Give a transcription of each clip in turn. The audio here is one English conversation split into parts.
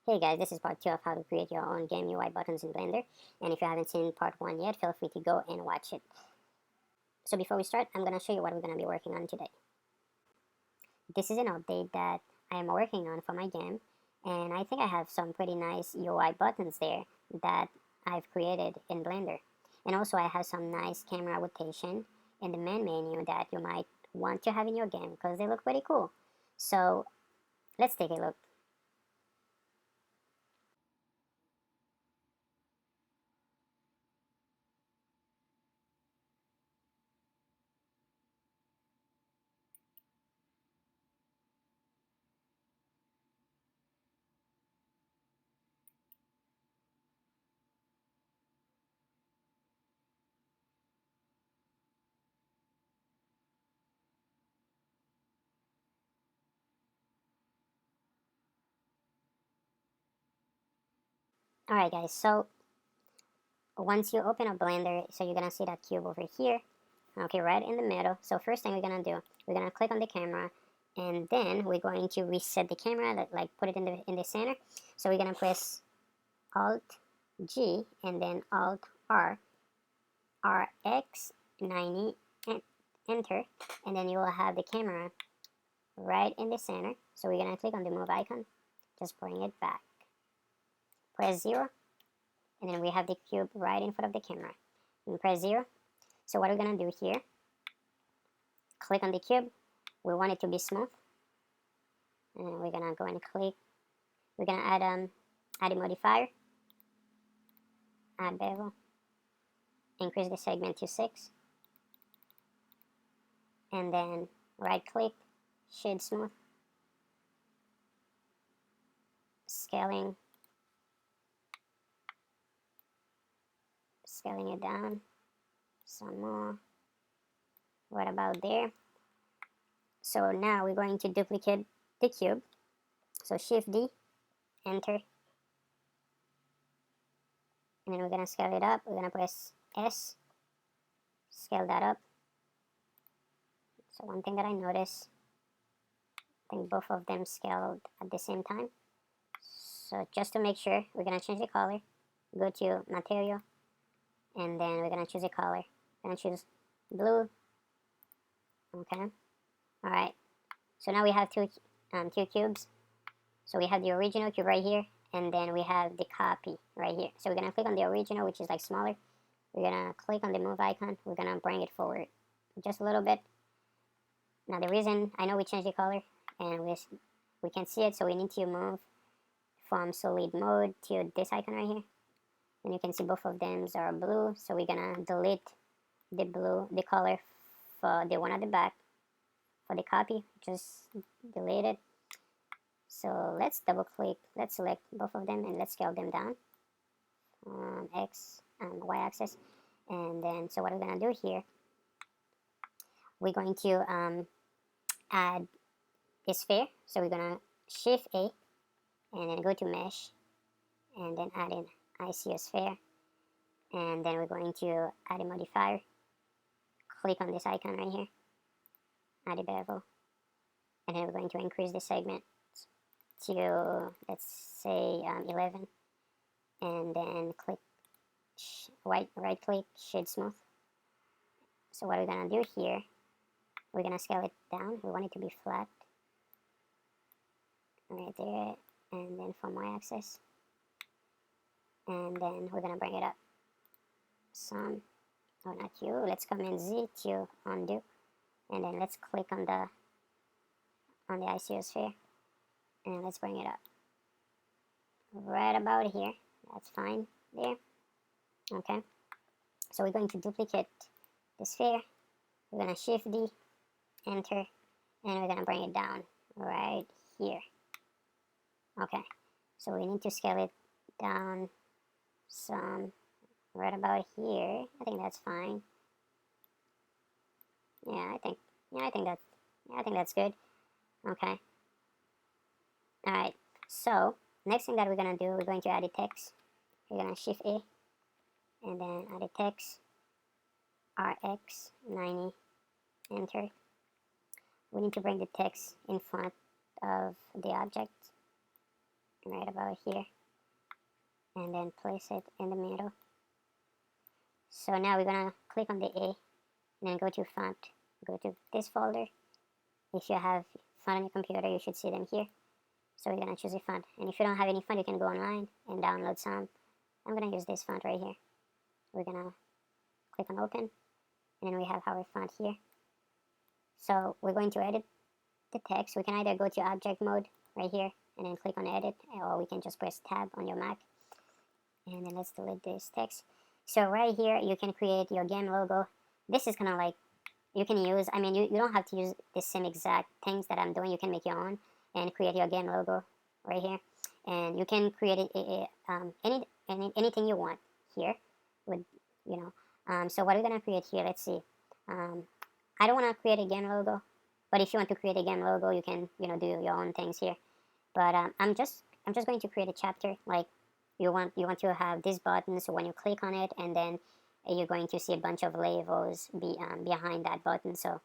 Hey guys, this is part 2 of how to create your own game UI buttons in Blender, and if you haven't seen part 1 yet, feel free to go and watch it. So before we start, I'm going to show you what we're going to be working on today. This is an update that I am working on for my game, and I think I have some pretty nice UI buttons there that I've created in Blender. And also I have some nice camera rotation in the main menu that you might want to have in your game because they look pretty cool. So let's take a look. Alright guys, so once you open up Blender, so you're gonna see that cube over here, okay, right in the middle. So first thing we're gonna do, we're gonna click on the camera, and then we're going to reset the camera, like put it in the center. So we're gonna press Alt G and then Alt R, RX 90, and enter, and then you will have the camera right in the center. So we're gonna click on the move icon, just bring it back, press 0, and then we have the cube right in front of the camera, and press 0. So what we're gonna do here, click on the cube, we want it to be smooth, and we're gonna go and click, we're gonna add a modifier, add bevel, increase the segment to 6, and then right click, shade smooth, scaling it down some more, right about there. So now we're going to duplicate the cube, so Shift D, enter, and then we're gonna scale it up. We're gonna press S, scale that up. So one thing that I noticed, I think both of them scaled at the same time. So just to make sure, we're gonna change the color, go to material, and then we're gonna choose a color. We're gonna choose blue. Okay. All right. So now we have two cubes. So we have the original cube right here, and then we have the copy right here. So we're gonna click on the original, which is like smaller. We're gonna click on the move icon. We're gonna bring it forward just a little bit. Now the reason, I know we changed the color, and we can see it, so we need to move from solid mode to this icon right here. And you can see both of them are blue, so we're gonna delete the color for the one at the back. For the copy, just delete it. So let's double click, let's select both of them and let's scale them down on X and Y axis. And then, so what we're gonna do here, we're going to add a sphere. So we're gonna Shift A and then go to Mesh and then add an icosphere. And then we're going to add a modifier. Click on this icon right here, add a bevel, and then we're going to increase the segment to, let's say, 11, and then click right click, shade smooth. So what we're gonna do here, we're gonna scale it down. We want it to be flat right there, and then from y-axis, and then we're gonna bring it up some. Oh, not you. Let's Command Z to undo, and then let's click on the icosphere, and let's bring it up right about here. That's fine there. Okay. So we're going to duplicate the sphere. We're gonna Shift D, enter, and we're gonna bring it down right here. Okay. So we need to scale it down some right about here. I think that's fine. I think that's good. Okay. All right. So next thing that we're gonna do, we're going to add a text. We're gonna Shift A, and then add a text, RX 90, enter. We need to bring the text in front of the object. right about here, and then place it in the middle. So now we're gonna click on the A, and then go to font, go to this folder. If you have font on your computer, you should see them here. So we're gonna choose a font, and if you don't have any font, you can go online and download some. I'm gonna use this font right here. We're gonna click on open, and then we have our font here. So we're going to edit the text. We can either go to object mode right here and then click on edit, or we can just press tab on your Mac, and then let's delete this text. So right here you can create your game logo. This is kind of like, you can use, I mean, you don't have to use the same exact things that I'm doing. You can make your own and create your game logo right here, and you can create anything you want here with, you know. So what we're gonna create here, let's see. I don't want to create a game logo, but if you want to create a game logo, you can, you know, do your own things here. But I'm just going to create a chapter. Like, you want to have this button, so when you click on it, and then you're going to see a bunch of labels behind that button. So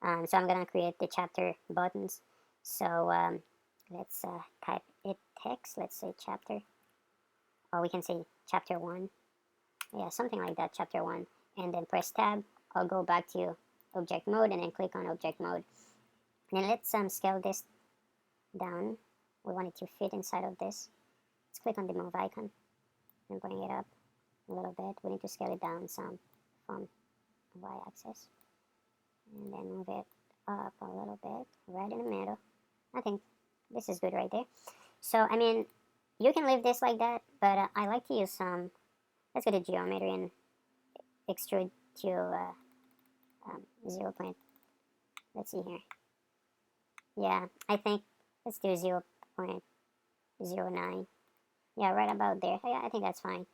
I'm gonna create the chapter buttons. So let's type it text. Let's say chapter, or we can say chapter 1. Yeah, something like that, chapter 1. And then press tab. I'll go back to object mode, and then click on object mode. And then let's scale this down. We want it to fit inside of this. Let's click on the move icon and bring it up a little bit. We need to scale it down some from y-axis, and then move it up a little bit, right in the middle. I think this is good right there. So I mean, you can leave this like that, but I like to use some, let's go to geometry and extrude to 0 point, let's see here. Yeah, I think let's do 0.09. Yeah, right about there. Yeah, I think that's fine.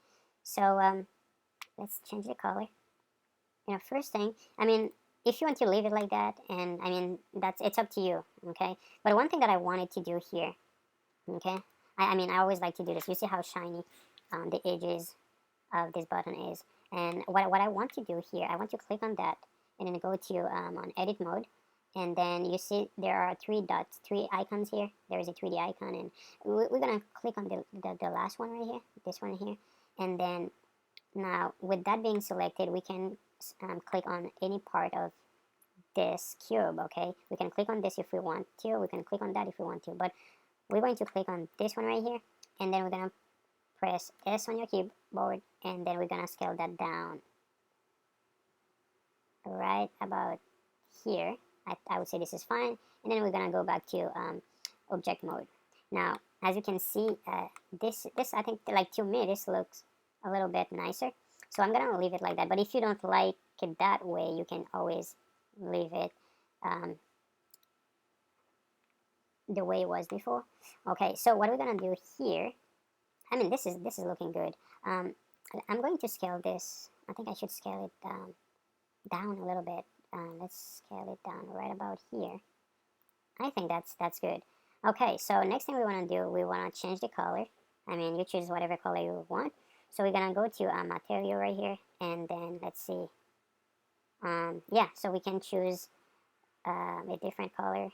So let's change the color. You know, first thing, I mean, if you want to leave it like that, and I mean, it's up to you, okay? But one thing that I wanted to do here, okay? I mean, I always like to do this. You see how shiny the edges of this button is. And what I want to do here, I want to click on that, and then go to on edit mode. And then you see there are 3 dots, 3 icons here. There is a 3D icon, and we're gonna click on the last one right here, this one here. And then now with that being selected, we can click on any part of this cube, okay? We can click on this if we want to, we can click on that if we want to, but we're going to click on this one right here, and then we're gonna press S on your keyboard, and then we're gonna scale that down right about here. I would say this is fine, and then we're gonna go back to object mode. Now, as you can see, this I think, like, to me, this looks a little bit nicer, so I'm gonna leave it like that. But if you don't like it that way, you can always leave it the way it was before. Okay, so what we're gonna do here, I mean, this is looking good. I'm going to scale this. I think I should scale it down a little bit. Let's scale it down right about here. I think that's good. Okay, so next thing we want to do, we want to change the color. I mean, you choose whatever color you want. So we're gonna go to material right here, and then let's see. Yeah, so we can choose a different color.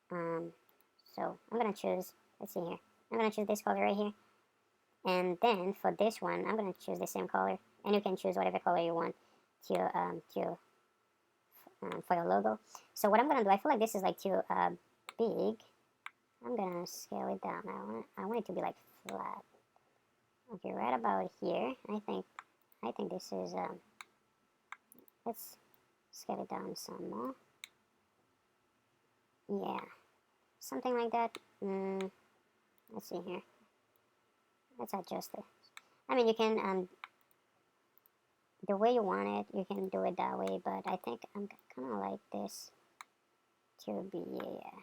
So I'm gonna choose, let's see here. I'm gonna choose this color right here. And then for this one, I'm gonna choose the same color, and you can choose whatever color you want to for your logo. So what I'm gonna do, I feel like this is like too big. I'm gonna scale it down. I want it to be like flat. Okay, right about here. I think this is let's scale it down some more. Yeah, something like that. Let's see here. Let's adjust it. I mean, you can the way you want it, you can do it that way, but I think I'm kind of like this to be, yeah.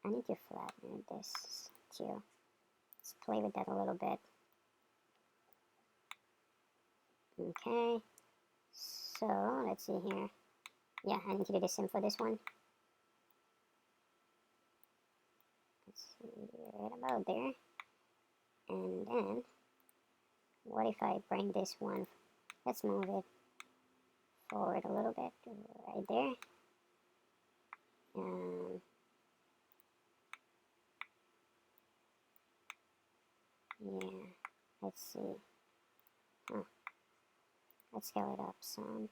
I need to flatten this too. Let's play with that a little bit. Okay, so let's see here. Yeah, I need to do the same for this one. Let's see, right about there. And then, what if I bring this one, let's move it forward a little bit, right there. let's see. Huh. Let's scale it up some.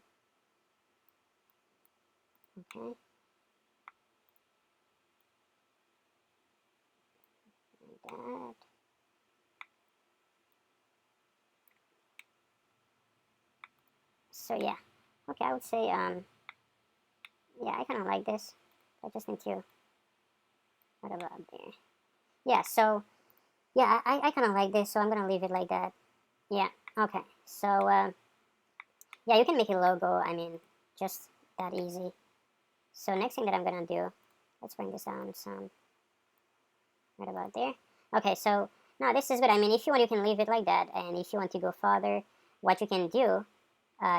Okay. Like that. So yeah. Okay, I would say yeah, I kind of like this. I just need to, what about there? Yeah, so yeah, I kind of like this, so I'm gonna leave it like that. Yeah. Okay. So yeah, you can make a logo. I mean, just that easy. So next thing that I'm gonna do, let's bring this down some. Right about there. Okay, so now this is good. I mean, if you want, you can leave it like that, and if you want to go further, what you can do,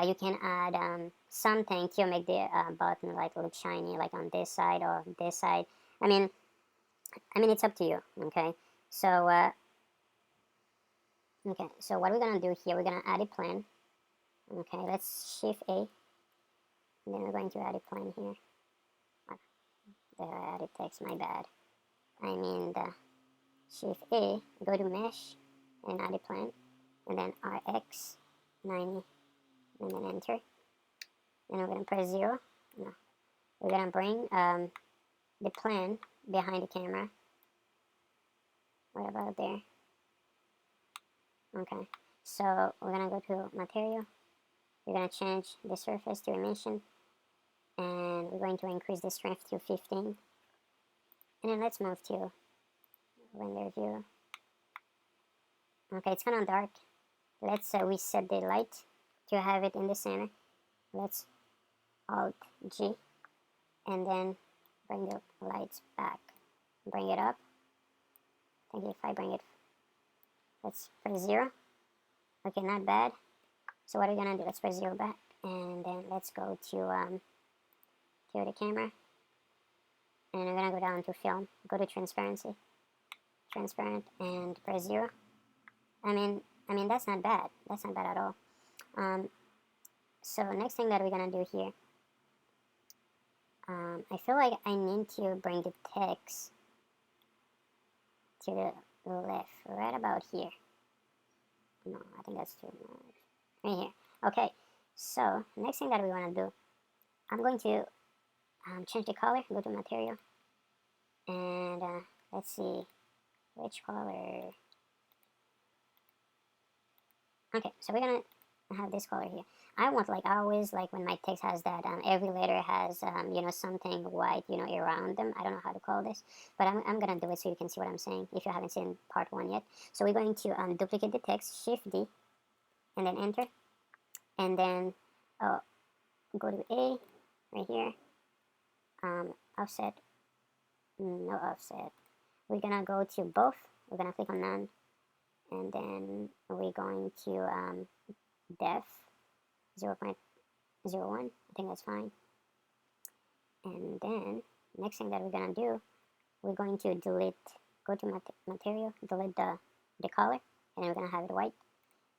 you can add something to make the button like look shiny, like on this side or this side. I mean, it's up to you. Okay, so okay, so what we're gonna do here, we're gonna add a plan. Okay, let's Shift A, and then we're going to add a plan here. There, I added text. My bad. I mean the Shift A, go to Mesh, and add a plan, and then RX 90, and then enter. Then we're gonna press 0. No, we're gonna bring the plan behind the camera. What about there? Okay, so we're gonna go to material. We're gonna change the surface to emission, and we're going to increase the strength to 15. And then let's move to render view. Okay, it's kind of dark. Let's reset the light to have it in the center. Let's Alt G, and then bring the lights back. Bring it up. I think if I bring it, let's press 0. Okay, not bad. So what are we gonna do? Let's press 0 back, and then let's go to the camera, and we're gonna go down to film. Go to transparency, transparent, and press 0. I mean that's not bad. That's not bad at all. So next thing that we're gonna do here, I feel like I need to bring the text to the left, right about here. No, I think that's too much. Right here. Okay, so next thing that we want to do, I'm going to change the color, go to material, and let's see, which color. Okay, so we're gonna have this color here. I want, like, I always like when my text has that, every letter has, you know, something white, you know, around them. I don't know how to call this, but I'm gonna do it so you can see what I'm saying if you haven't seen part 1 yet. So we're going to duplicate the text, Shift D, and then enter, and then go to A, right here, offset, no offset. We're gonna go to both, we're gonna click on none, and then we're going to def 0.01, I think that's fine. And then next thing that we're gonna do, we're going to delete, go to material, delete the color, and we're gonna have it white,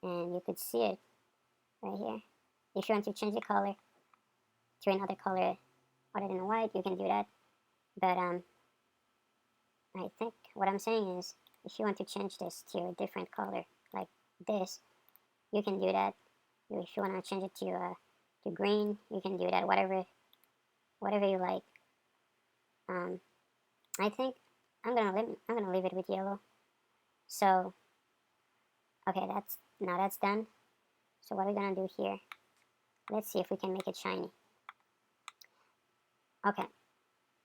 and you could see it right here. If you want to change the color to another color other than white, you can do that, but I think what I'm saying is, if you want to change this to a different color like this, you can do that. If you want to change it to green, you can do that. Whatever you like. I think I'm gonna leave it with yellow. So okay, that's done. So what we're gonna do here? Let's see if we can make it shiny. Okay,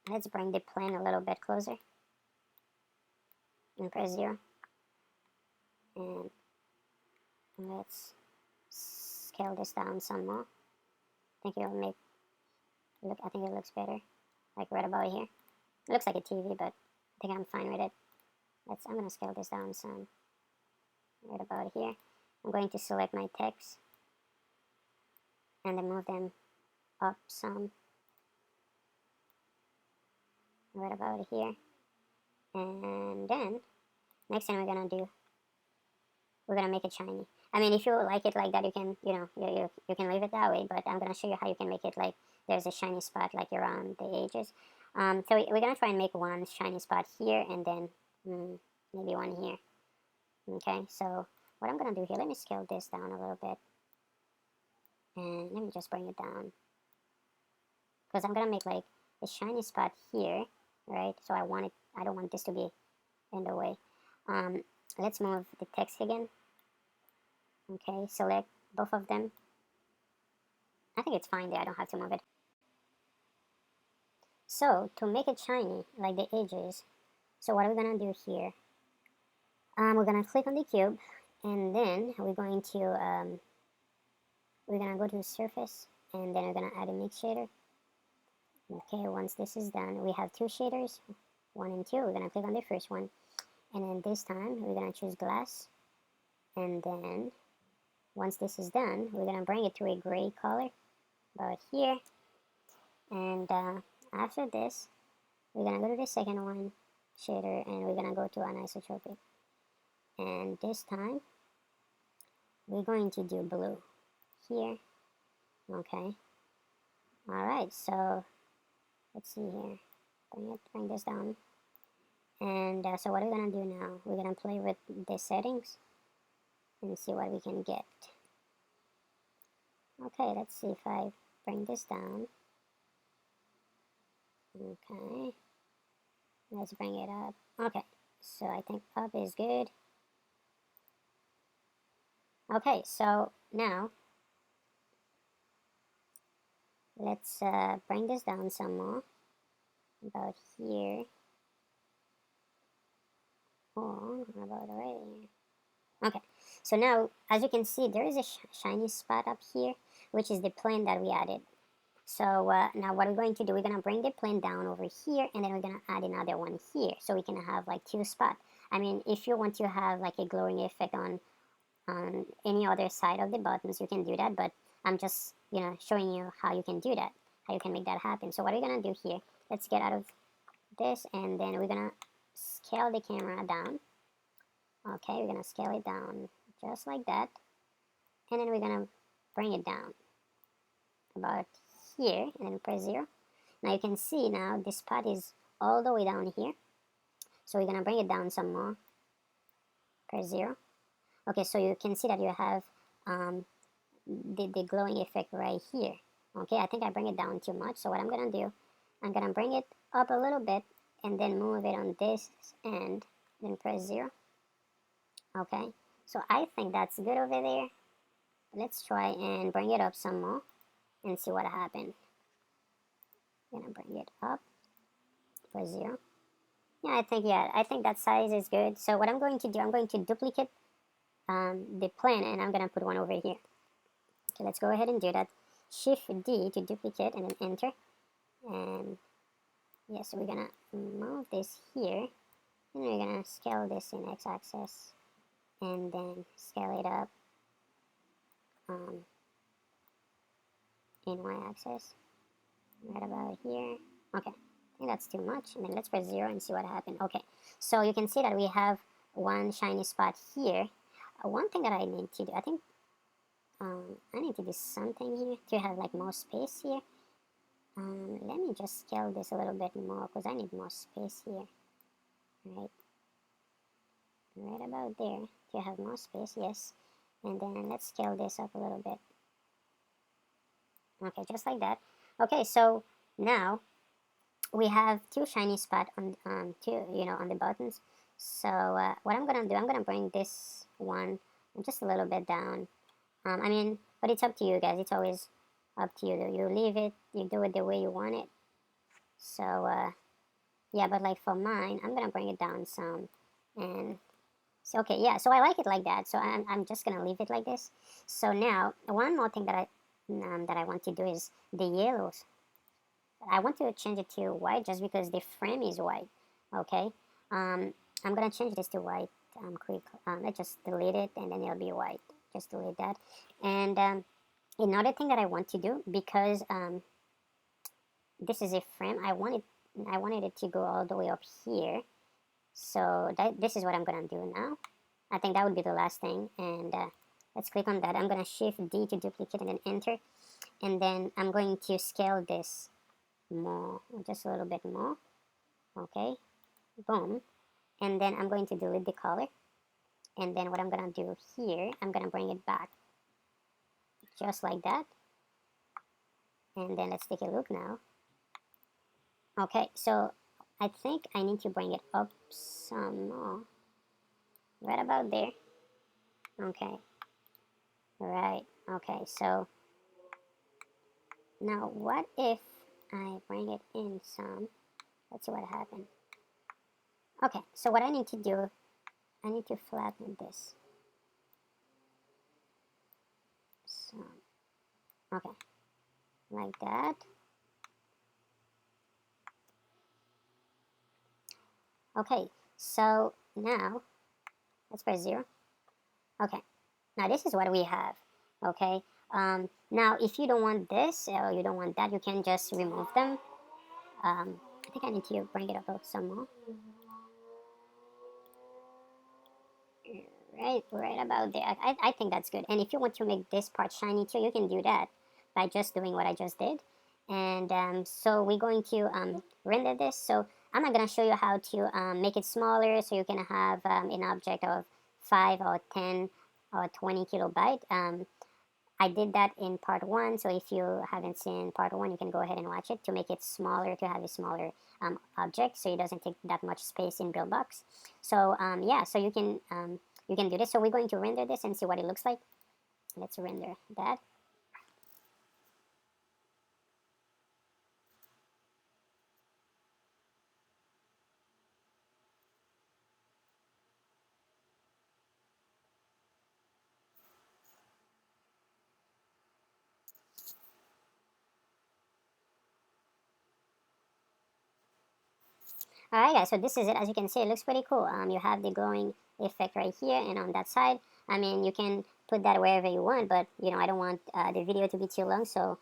let's bring the plane a little bit closer and press 0. And let's scale this down some more. I think it'll make I think it looks better, like right about here. It looks like a TV, but I think I'm fine with it. I'm gonna scale this down some, right about here. I'm going to select my text and then move them up some, right about here. And then next thing we're gonna do, we're gonna make it shiny. I mean, if you like it like that, you can, you know, you can leave it that way, but I'm gonna show you how you can make it like there's a shiny spot like around the edges. So we're gonna try and make one shiny spot here, and then maybe one here. Okay, so what I'm gonna do here, let me scale this down a little bit, and let me just bring it down, because I'm gonna make like a shiny spot here, right? So I don't want this to be in the way. Let's move the text again. Okay, select both of them. I think it's fine there, I don't have to move it. So to make it shiny, like the edges, so what are we gonna do here? We're gonna click on the cube, and then we're gonna go to surface, and then we're gonna add a mix shader. Okay, once this is done, we have two shaders, 1 and 2. We're gonna click on the first one, and then this time we're gonna choose glass, and then once this is done, we're gonna bring it to a gray color about here, and after this, we're gonna go to the second one, shader, and we're gonna go to anisotropic, and this time we're going to do blue here. Okay, all right, so let's see here, bring this down, and so what we're gonna do now, we're gonna play with the settings and see what we can get. Okay, let's see if I bring this down. Okay, let's bring it up. Okay, so I think up is good. Okay, so now let's bring this down some more, about here. Oh, about right here. Okay, so now as you can see, there is a shiny spot up here, which is the plane that we added. So now what we're going to do, we're gonna bring the plane down over here, and then we're gonna add another one here, so we can have like two spots. I mean, if you want to have like a glowing effect on any other side of the buttons, you can do that, but I'm just, you know, showing you how you can do that, how you can make that happen. So what we're gonna do here, let's get out of this, and then we're gonna scale the camera down. Okay, we're gonna scale it down just like that, and then we're gonna bring it down about here, and then press 0. Now you can see now this spot is all the way down here, so we're gonna bring it down some more, press 0. Okay, so you can see that you have the glowing effect right here. Okay, I think I bring it down too much, so what I'm gonna do, I'm gonna bring it up a little bit, and then move it on this end, then press 0. Okay, so I think that's good over there. Let's try and bring it up some more and see what happens. I'm gonna bring it up, press 0. Yeah, I think that size is good. So what I'm going to do, I'm going to duplicate the plane, and I'm gonna put one over here. Okay, let's go ahead and do that. Shift D to duplicate, and then enter. And yeah, so we're gonna move this here, and we're gonna scale this in x-axis, and then scale it up in y-axis, right about here. Okay, I think that's too much, and then let's press 0 and see what happened. Okay, so you can see that we have one shiny spot here. One thing that I need to do, I think I need to do something here to have like more space here. Let me just scale this a little bit more, because I need more space here. Right about there, to have more space, yes. And then let's scale this up a little bit. Okay, just like that. Okay, so now we have two shiny spots on on the buttons. So what I'm gonna do, I'm gonna bring this one just a little bit down. I mean, but it's up to you guys. It's always up to you. You leave it, you do it the way you want it. So yeah, but like for mine, I'm gonna bring it down some, and so okay, yeah. So I like it like that. So I'm just gonna leave it like this. So now one more thing that I want to do is the yellows. I want to change it to white just because the frame is white. Okay, I'm gonna change this to white. Quick. Let's just delete it, and then it'll be white. Just delete that. And another thing that I want to do, because this is a frame, I wanted it to go all the way up here. So this is what I'm gonna do now. I think that would be the last thing, and let's click on that. I'm gonna shift D to duplicate and then enter, and then I'm going to scale this more, just a little bit more. Okay, boom, and then I'm going to delete the color, and then what I'm gonna do here, I'm gonna bring it back just like that, and then let's take a look now. Okay, so I think I need to bring it up some more, right about there. Okay, right, okay, so now what if I bring it in some, let's see what happened. Okay, so what I need to do, I need to flatten this. So, okay, like that. Okay, so now, let's press 0. Okay, now this is what we have. Okay, now if you don't want this or you don't want that, you can just remove them. I think I need to bring it up some more. Right about there. I think that's good. And if you want to make this part shiny too, you can do that by just doing what I just did. And so we're going to render this. So I'm not going to show you how to make it smaller so you can have an object of 5 or 10 or 20 kilobyte. I did that in part 1, so if you haven't seen part 1, you can go ahead and watch it to make it smaller, to have a smaller object, so it doesn't take that much space in Buildbox. So yeah, so you can do this. So we're going to render this and see what it looks like. Let's render that. Alright guys, so this is it. As you can see, it looks pretty cool. You have the glowing effect right here and on that side. I mean, you can put that wherever you want, but you know, I don't want the video to be too long, so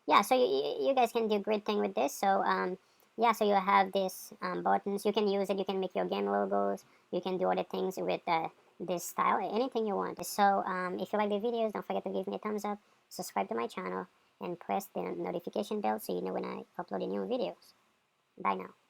yeah, so you guys can do a great thing with this. So yeah, so you have this buttons. You can use it. You can make your game logos. You can do other things with this style, anything you want. So if you like the videos, don't forget to give me a thumbs up, subscribe to my channel, and press the notification bell so you know when I upload new videos. Bye now.